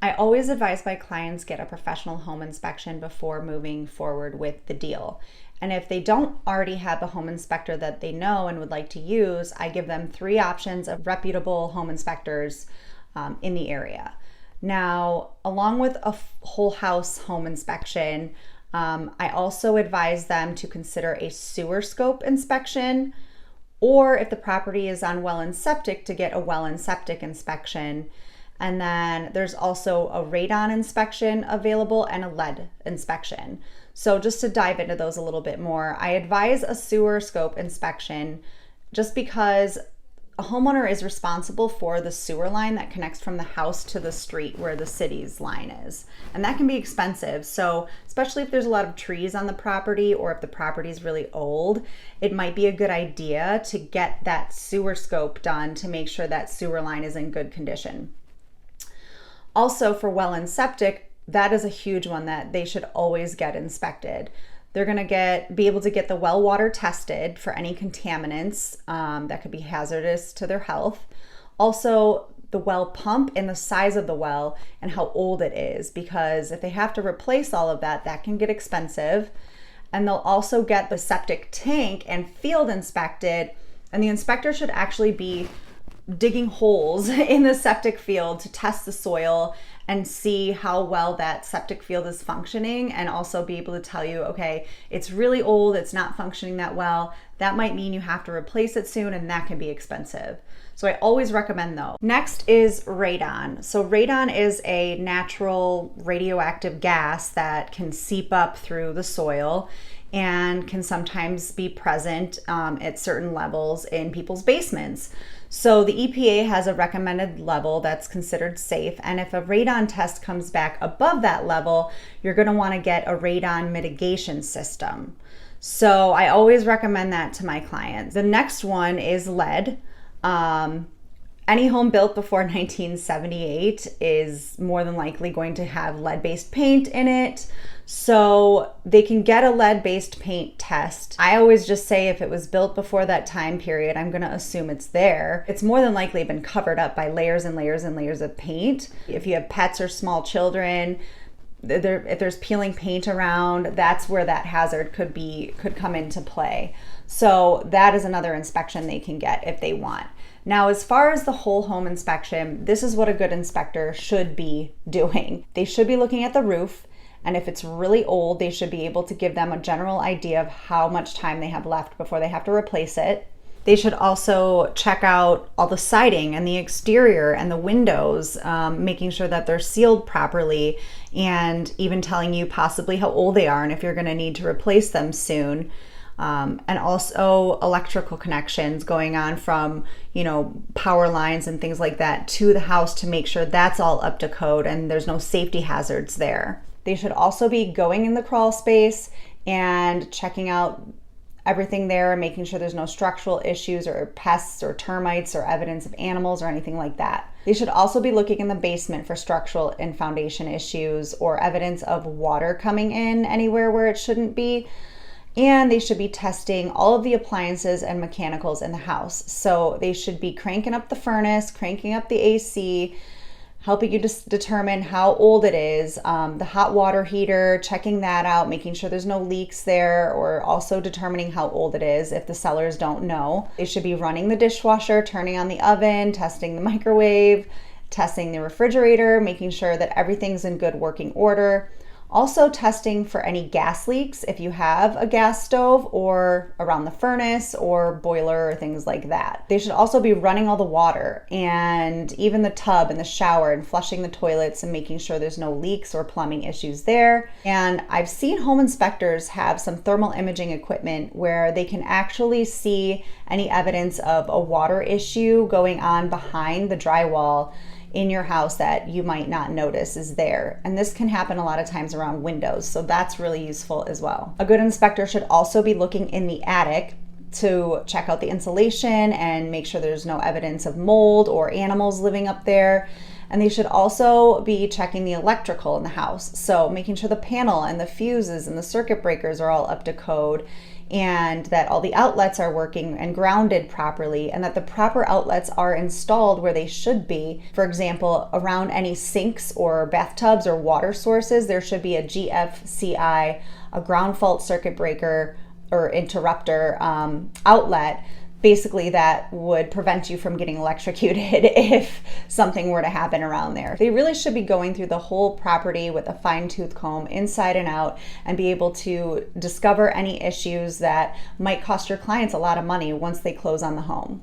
I always advise my clients get a professional home inspection before moving forward with the deal. And if they don't already have a home inspector that they know and would like to use, I give them 3 options of reputable home inspectors in the area. Now, along with a whole house home inspection, I also advise them to consider a sewer scope inspection, or if the property is on well and septic, to get a well and septic inspection. And then there's also a radon inspection available and a lead inspection. So just to dive into those a little bit more, I advise a sewer scope inspection just because a homeowner is responsible for the sewer line that connects from the house to the street where the city's line is. And that can be expensive. So especially if there's a lot of trees on the property or if the property is really old, it might be a good idea to get that sewer scope done to make sure that sewer line is in good condition. Also, for well and septic, that is a huge one that they should always get inspected. They're going to be able to get the well water tested for any contaminants that could be hazardous to their health. Also, the well pump and the size of the well and how old it is, because if they have to replace all of that, that can get expensive. And they'll also get the septic tank and field inspected, and the inspector should actually be digging holes in the septic field to test the soil and see how well that septic field is functioning, and also be able to tell you, okay, it's really old, it's not functioning that well. That might mean you have to replace it soon, and that can be expensive. So I always recommend those. Next is radon. So radon is a natural radioactive gas that can seep up through the soil and can sometimes be present at certain levels in people's basements. So the EPA has a recommended level that's considered safe, and if a radon test comes back above that level, you're going to want to get a radon mitigation system. So I always recommend that to my clients. The next one is lead. Any home built before 1978 is more than likely going to have lead-based paint in it. So they can get a lead-based paint test. I always just say if it was built before that time period, I'm going to assume it's there. It's more than likely been covered up by layers and layers and layers of paint. If you have pets or small children, if there's peeling paint around, that's where that hazard could come into play. So that is another inspection they can get if they want. Now, as far as the whole home inspection, this is what a good inspector should be doing. They should be looking at the roof, and if it's really old, they should be able to give them a general idea of how much time they have left before they have to replace it. They should also check out all the siding and the exterior and the windows, making sure that they're sealed properly, and even telling you possibly how old they are and if you're going to need to replace them soon. And also electrical connections going on from, power lines and things like that to the house, to make sure that's all up to code and there's no safety hazards there. They should also be going in the crawl space and checking out everything there, making sure there's no structural issues or pests or termites or evidence of animals or anything like that. They should also be looking in the basement for structural and foundation issues or evidence of water coming in anywhere where it shouldn't be. And they should be testing all of the appliances and mechanicals in the house. So they should be cranking up the furnace, cranking up the AC, helping you determine how old it is, the hot water heater, checking that out, making sure there's no leaks there, or also determining how old it is if the sellers don't know. They should be running the dishwasher, turning on the oven, testing the microwave, testing the refrigerator, making sure that everything's in good working order. Also testing for any gas leaks if you have a gas stove or around the furnace or boiler or things like that. They should also be running all the water and even the tub and the shower and flushing the toilets and making sure there's no leaks or plumbing issues there. And I've seen home inspectors have some thermal imaging equipment where they can actually see any evidence of a water issue going on behind the drywall in your house that you might not notice is there. And this can happen a lot of times around windows, so that's really useful as well. A good inspector should also be looking in the attic to check out the insulation and make sure there's no evidence of mold or animals living up there. And they should also be checking the electrical in the house, so making sure the panel and the fuses and the circuit breakers are all up to code, and that all the outlets are working and grounded properly, and that the proper outlets are installed where they should be. For example, around any sinks or bathtubs or water sources, there should be a GFCI, a ground fault circuit breaker or interrupter outlet, basically, that would prevent you from getting electrocuted if something were to happen around there. They really should be going through the whole property with a fine-tooth comb inside and out and be able to discover any issues that might cost your clients a lot of money once they close on the home.